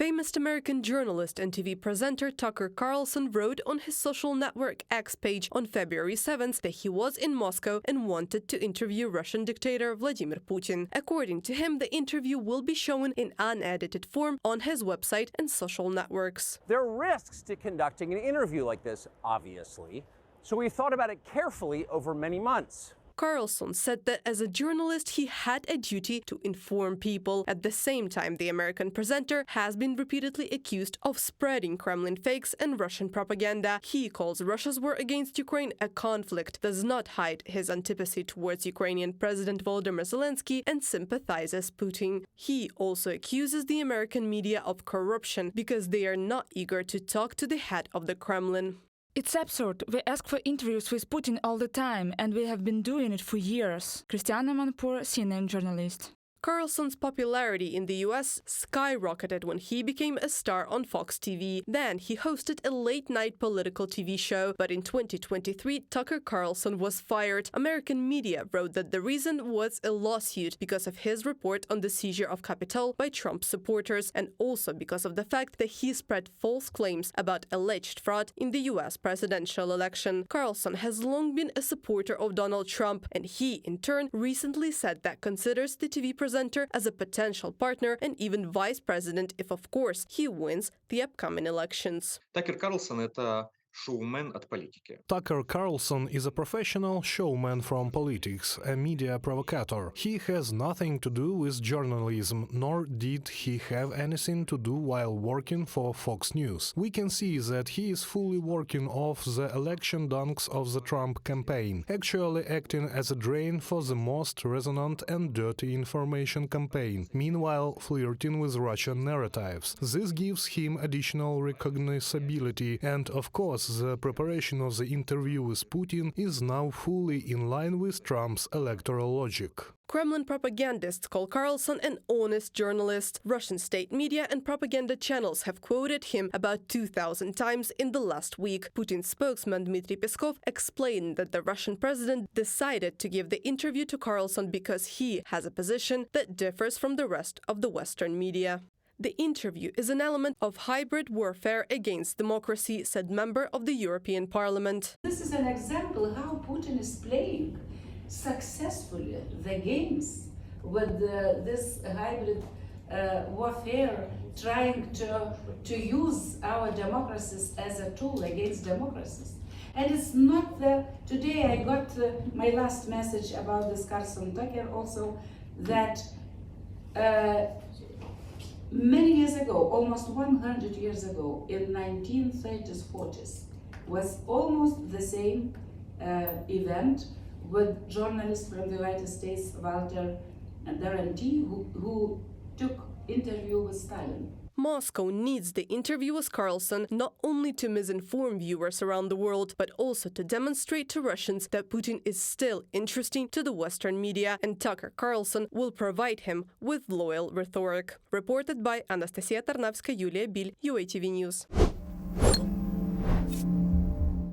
Famous American journalist and TV presenter Tucker Carlson wrote on his social network X page on February 7th that he was in Moscow and wanted to interview Russian dictator Vladimir Putin. According to him, the interview will be shown in unedited form on his website and social networks. There are risks to conducting an interview like this, obviously, so we thought about it carefully over many months. Carlson said that as a journalist, he had a duty to inform people. At the same time, the American presenter has been repeatedly accused of spreading Kremlin fakes and Russian propaganda. He calls Russia's war against Ukraine a conflict, does not hide his antipathy towards Ukrainian President Volodymyr Zelensky, and sympathizes Putin. He also accuses the American media of corruption because they are not eager to talk to the head of the Kremlin. It's absurd. We ask for interviews with Putin all the time, and we have been doing it for years. Christiana Manpour, CNN journalist. Carlson's popularity in the US skyrocketed when he became a star on Fox TV. Then he hosted a late-night political TV show, but in 2023, Tucker Carlson was fired. American media wrote that the reason was a lawsuit because of his report on the seizure of Capitol by Trump supporters, and also because of the fact that he spread false claims about alleged fraud in the US presidential election. Carlson has long been a supporter of Donald Trump, and he, in turn, recently said that considers the TV presenter as a potential partner and even vice president if, of course, he wins the upcoming elections. Такер Карлсон – это шоумен от политики. Tucker Carlson is a professional showman from politics, a media provocateur. He has nothing to do with journalism, nor did he have anything to do while working for Fox News. We can see that he is fully working off the election donks of the Trump campaign, actually acting as a drain for the most resonant and dirty information campaign, meanwhile flirting with Russian narratives. This gives him additional recognizability, and of course the preparation of the interview with Putin is now fully in line with Trump's electoral logic. Kremlin propagandists call Carlson an honest journalist. Russian state media and propaganda channels have quoted him about 2,000 times in the last week. Putin's spokesman Dmitry Peskov explained that the Russian president decided to give the interview to Carlson because he has a position that differs from the rest of the Western media. The interview is an element of hybrid warfare against democracy, said member of the European Parliament. This is an example how Putin is playing successfully the games with this hybrid warfare, trying to use our democracies as a tool against democracies. And it's not today I got my last message about this Carlson Tucker also, that many years ago, almost 100 years ago, in 1930s, 40s, was almost the same event with journalist from the United States, Walter Duranty, who took interview with Stalin. Moscow needs the interview with Carlson not only to misinform viewers around the world, but also to demonstrate to Russians that Putin is still interesting to the Western media, and Tucker Carlson will provide him with loyal rhetoric. Reported by Anastasia Tarnavska, Yulia Bil, UATV News.